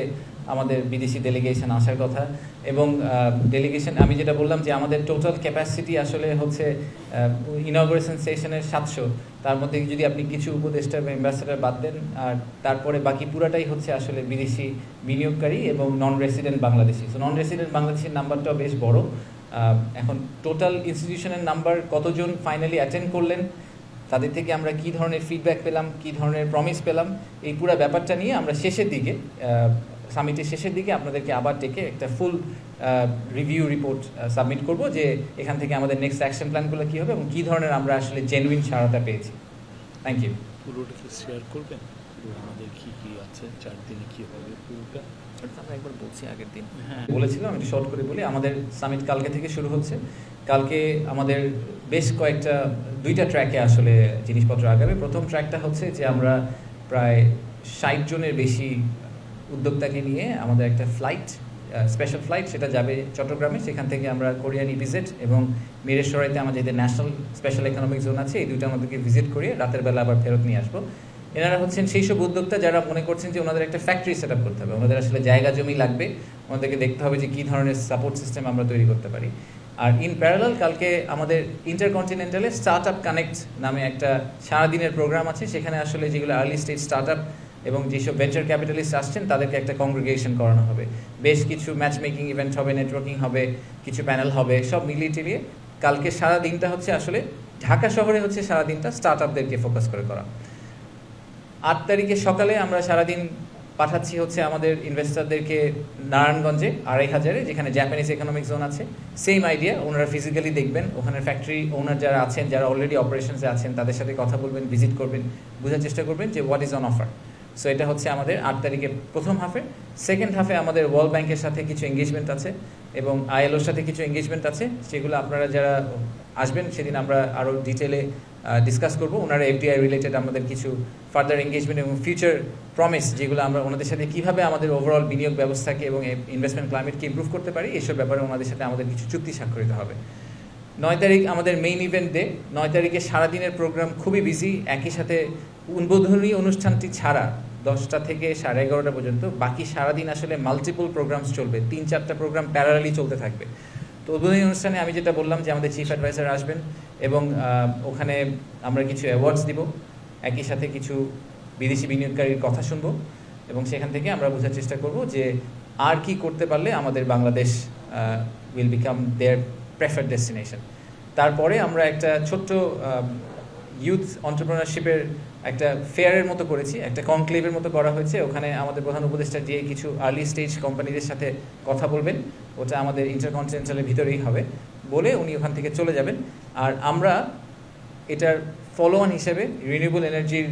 আমাদের বিদেশি ডেলিগেশন আসার কথা। এবং ডেলিগেশন আমি যেটা বললাম যে আমাদের টোটাল ক্যাপাসিটি আসলে হচ্ছে ইনঅগ্রেশন সেশনের 700, তার মধ্যে যদি আপনি কিছু উপদেষ্টা বা অ্যাম্বাসেডার বাদ দেন, আর তারপরে বাকি পুরাটাই হচ্ছে আসলে বিদেশি বিনিয়োগকারী এবং non resident Bangladeshi. So non resident বাংলাদেশের নাম্বারটাও বেশ বড়। এখন টোটাল ইনস্টিটিউশনের নাম্বার কতজন ফাইনালি অ্যাটেন্ড করলেন, তাদের থেকে আমরা কী ধরনের ফিডব্যাক পেলাম, কী ধরনের প্রমিস পেলাম, এই পুরো ব্যাপারটা নিয়ে আমরা সামিটের শেষের দিকে আপনাদেরকে আবার ডেকে একটা ফুল রিভিউ রিপোর্ট সাবমিট করব যে এখান থেকে আমাদের নেক্সট অ্যাকশন প্ল্যানগুলো কী হবে এবং কী ধরনের আমরা আসলে জেনুইন সাড়াটা পেয়েছি। Thank you. পুরোটা কি শেয়ার করবেন? আমাদের কি কি আছে, 4 দিনে কি হবে পুরোটা? আমরা একবার বলছি আগের দিন বলেছিলাম, আমি শর্ট করে বলি। আমাদের সামিট কালকে থেকে শুরু হচ্ছে। কালকে আমাদের বেশ দুইটা ট্র্যাকে আসলে জিনিসপত্র আগাবে। প্রথম ট্র্যাকটা হচ্ছে যে আমরা প্রায় 60 জনের বেশি উদ্যোক্তাকে নিয়ে আমাদের একটা স্পেশাল ফ্লাইট সেটা যাবে চট্টগ্রামে। সেখান থেকে আমরা কোরিয়ান ইপিজেড এবং মিরেশ্বরাইতে আমাদের ন্যাশনাল স্পেশাল ইকোনমিক জোন আছে, এই দুটো আমাদেরকে ভিজিট করে রাতের বেলা আবার ফেরত নিয়ে আসবো। এনারা হচ্ছেন সেই সব উদ্যোক্তা যারা মনে করছেন যে ওনাদের একটা ফ্যাক্টরি সেট আপ করতে হবে, ওনাদের আসলে জায়গা জমি লাগবে, ওনাদেরকে দেখতে হবে যে কী ধরনের সাপোর্ট সিস্টেম আমরা তৈরি করতে পারি। আর ইন প্যারালাল কালকে আমাদের ইন্টারকন্টিনেন্টালে স্টার্ট আপ কানেক্ট নামে একটা সারাদিনের প্রোগ্রাম আছে। সেখানে আসলে যেগুলো আর্লি স্টেজ স্টার্ট আপ এবং যেসব ভেঞ্চার ক্যাপিটালিস্ট আসছেন তাদেরকে একটা কংগ্রিগেশন করানো হবে। বেশ কিছু ম্যাচ মেকিং ইভেন্ট হবে, নেটওয়ার্কিং হবে, কিছু প্যানেল হবে, সব মিলিয়ে টিলিয়ে কালকে সারা দিনটা হচ্ছে আসলে ঢাকা শহরে হচ্ছে সারাদিনটা স্টার্ট আপদেরকে ফোকাস করে করা। 8 তারিখে সকালে আমরা সারাদিন পাঠাচ্ছি হচ্ছে আমাদের ইনভেস্টরদেরকে নারায়ণগঞ্জে 2500, যেখানে জাপানিজ ইকোনমিক জোন আছে। সেম আইডিয়া, ওনারা ফিজিক্যালি দেখবেন, ওখানে ফ্যাক্টরি ওনার যারা আছেন, যারা অলরেডি অপারেশনসে আছেন, তাদের সাথে কথা বলবেন, ভিজিট করবেন, বোঝার চেষ্টা করবেন যে what is on offer. So এটা হচ্ছে আমাদের 8 তারিখে প্রথম হাফে। সেকেন্ড হাফে আমাদের ওয়ার্ল্ড ব্যাংকের সাথে কিছু এঙ্গেজমেন্ট আছে এবং আইএলওর সাথে কিছু এঙ্গেজমেন্ট আছে। সেগুলো আপনারা যারা আসবেন সেদিন আমরা আরও ডিটেলে ডিসকাস করবো। ওনারা এফডিআই রিলেটেড আমাদের কিছু ফার্দার এঙ্গেজমেন্ট এবং ফিউচার প্রমিস, যেগুলো আমরা ওনাদের সাথে কীভাবে আমাদের ওভারঅল বিনিয়োগ ব্যবস্থাকে এবং ইনভেস্টমেন্ট ক্লাইমেটকে ইমপ্রুভ করতে পারি, এইসব ব্যাপারে ওনাদের সাথে আমাদের কিছু চুক্তি স্বাক্ষরিত হবে। 9 তারিখ আমাদের মেইন ইভেন্ট ডে। 9 তারিখে সারাদিনের প্রোগ্রাম খুবই বিজি। একই সাথে উদ্বোধনী অনুষ্ঠানটি ছাড়া 10টা থেকে 11:30 পর্যন্ত বাকি সারাদিন আসলে মাল্টিপল প্রোগ্রামস চলবে, 3-4টা প্রোগ্রাম প্যারালালি চলতে থাকবে। তো উদ্বোধনী অনুষ্ঠানে আমি যেটা বললাম যে আমাদের চিফ অ্যাডভাইজার আসবেন এবং ওখানে আমরা কিছু অ্যাওয়ার্ডস দিব, একই সাথে কিছু বিদেশি বিনিয়োগকারীর কথা শুনবো এবং সেখান থেকে আমরা বোঝার চেষ্টা করব যে আর কি করতে পারলে আমাদের Bangladesh will become their preferred destination. তারপরে আমরা একটা ছোট্ট ইউথ এন্টারপ্রেনারশিপের একটা ফেয়ারের মতো করেছি, একটা কনক্লেভের মতো করা হয়েছে। ওখানে আমাদের প্রধান উপদেষ্টা যে কিছু আর্লি স্টেজ কোম্পানিদের সাথে কথা বলবেন, ওটা আমাদের ইন্টারকন্টিনেন্টালের ভিতরেই হবে, বলে উনি ওখান থেকে চলে যাবেন। আর আমরা এটার ফলো অন হিসেবে রিনিউয়েবল এনার্জির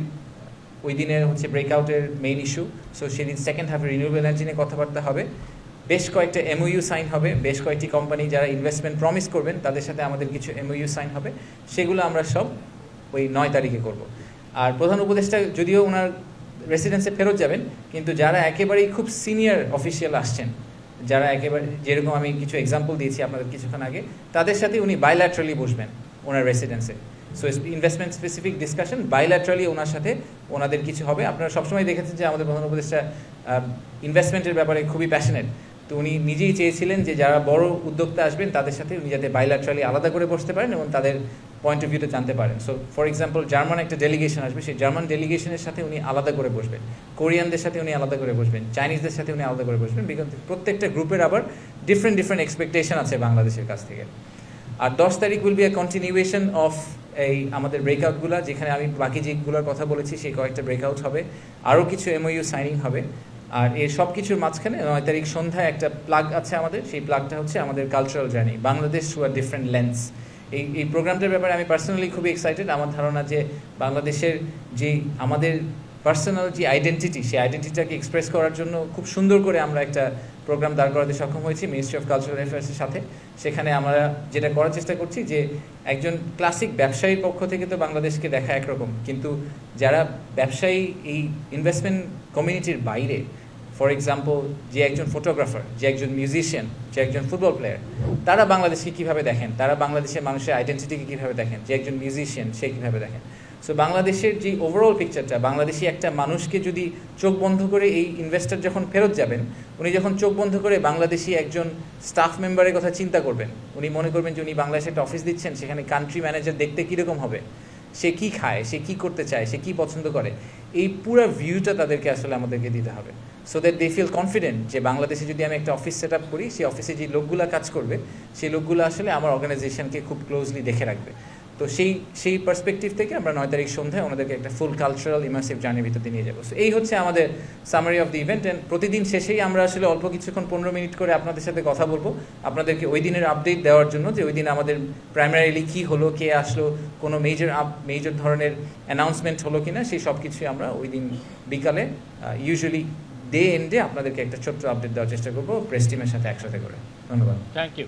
ওই দিনের হচ্ছে ব্রেকআউটের মেইন ইস্যু। সো সেদিন সেকেন্ড হাফে রিনিউয়েবল এনার্জি নিয়ে কথাবার্তা হবে, বেশ কয়েকটা এমওইউ সাইন হবে, বেশ কয়েকটি কোম্পানি যারা ইনভেস্টমেন্ট প্রমিস করবেন তাদের সাথে আমাদের কিছু এমওইউ সাইন হবে, সেগুলো আমরা সব ওই 9 তারিখে করব। আর প্রধান উপদেষ্টা যদিও ওনার রেসিডেন্সে ফেরত যাবেন, কিন্তু যারা একেবারেই খুব সিনিয়র অফিসিয়াল আসছেন, যারা একেবারে যেরকম আমি কিছু এক্সাম্পল দিয়েছি আপনাদের কিছুক্ষণ আগে, তাদের সাথে উনি বাইল্যাটারালি বসবেন ওনার রেসিডেন্সে। So investment specific discussion bilaterally ওনার সাথে ওনাদের কিছু হবে। আপনারা সবসময় দেখেছেন যে আমাদের প্রধান উপদেষ্টা ইনভেস্টমেন্টের ব্যাপারে খুবই প্যাশনেট, তো উনি নিজেই চেয়েছিলেন যে যারা বড় উদ্যোক্তা আসবেন তাদের সাথে উনি যাতে বাইল্যাটারালি আলাদা করে বসতে পারেন এবং তাদের পয়েন্ট অফ ভিউটা জানতে পারেন। সো ফর এক্সাম্পল জার্মান একটা ডেলিগেশন আসবে, সেই জার্মান ডেলিগেশনের সাথে উনি আলাদা করে বসবেন, কোরিয়ানদের সাথে উনি আলাদা করে বসবেন, চাইনিজদের সাথে উনি আলাদা করে বসবেন, বিকজ প্রত্যেকটা গ্রুপের আবার ডিফারেন্ট এক্সপেকটেশন আছে বাংলাদেশের কাছ থেকে। আর 10 তারিখ will B A continuation of এই আমাদের ব্রেকআউটগুলো, যেখানে আমি বাকি যেগুলোর কথা বলেছি সেই কয়েকটা ব্রেকআউট হবে, আরও কিছু এমওইউ সাইনিং হবে। আর এর সব কিছুর মাঝখানে 9 তারিখ সন্ধ্যায় একটা প্লাগ আছে আমাদের, সেই প্লাগটা হচ্ছে আমাদের cultural journey Bangladesh through a different lens. এই প্রোগ্রামটার ব্যাপারে আমি পার্সোনালি খুবই এক্সাইটেড। আমার ধারণা যে বাংলাদেশের যে আমাদের পার্সোনাল যে আইডেন্টিটি, সেই আইডেন্টিটিটাকে এক্সপ্রেস করার জন্য খুব সুন্দর করে আমরা একটা প্রোগ্রাম দাঁড় করাতে সক্ষম হয়েছি মিনিস্ট্রি অফ কালচারাল অ্যাফেয়ার্সের সাথে। সেখানে আমরা যেটা করার চেষ্টা করছি যে একজন ক্লাসিক ব্যবসায়ীর পক্ষ থেকে তো বাংলাদেশকে দেখা একরকম, কিন্তু যারা ব্যবসায়ী এই ইনভেস্টমেন্ট কমিউনিটির বাইরে, ফর এক্সাম্পল যে একজন ফটোগ্রাফার, যে একজন মিউজিশিয়ান, যে একজন ফুটবল প্লেয়ার, তারা বাংলাদেশকে কীভাবে দেখেন, তারা বাংলাদেশের মানুষের আইডেন্টিটিকে কীভাবে দেখেন, যে একজন মিউজিশিয়ান সে কীভাবে দেখেন। সো বাংলাদেশের যে ওভারঅল পিকচারটা, বাংলাদেশি একটা মানুষকে যদি চোখ বন্ধ করে এই ইনভেস্টর যখন ফেরত যাবেন, উনি যখন চোখ বন্ধ করে বাংলাদেশি একজন স্টাফ মেম্বারের কথা চিন্তা করবেন, উনি মনে করবেন যে উনি বাংলাদেশে একটা অফিস দিচ্ছেন, সেখানে কান্ট্রি ম্যানেজার দেখতে কীরকম হবে, সে কী খায়, সে কী করতে চায়, সে কী পছন্দ করে, এই পুরো ভিউটা তাদেরকে আসলে আমাদেরকে দিতে হবে, so that they feel confident যে বাংলাদেশে যদি আমি একটা অফিস সেট আপ করি, সেই অফিসে যে লোকগুলো কাজ করবে সেই লোকগুলো আসলে আমার অর্গানাইজেশনকে খুব ক্লোজলি দেখে রাখবে। তো সেই পার্সপেক্টিভ থেকে আমরা 9 তারিখ সন্ধ্যায় ওনাদেরকে একটা ফুল কালচারাল ইমার্সিভ জার্নির ভিতরে নিয়ে যাবো। সো এই হচ্ছে আমাদের summary of the event. And প্রতিদিন শেষেই আমরা আসলে অল্প কিছুক্ষণ 15 মিনিট করে আপনাদের সাথে কথা বলবো, আপনাদেরকে ওই দিনের আপডেট দেওয়ার জন্য যে ওই দিন আমাদের প্রাইমারিলি কী হলো, কে আসলো, কোনো মেজর ধরনের অ্যানাউন্সমেন্ট হলো কিনা, সেই সব কিছুই আমরা ওই দিন বিকালে ইউজুয়ালি ডে এন্ডে আপনাদেরকে একটা ছোট্ট আপডেট দেওয়ার চেষ্টা করবো প্রেস টিমের সাথে একসাথে করে। ধন্যবাদ। Thank you.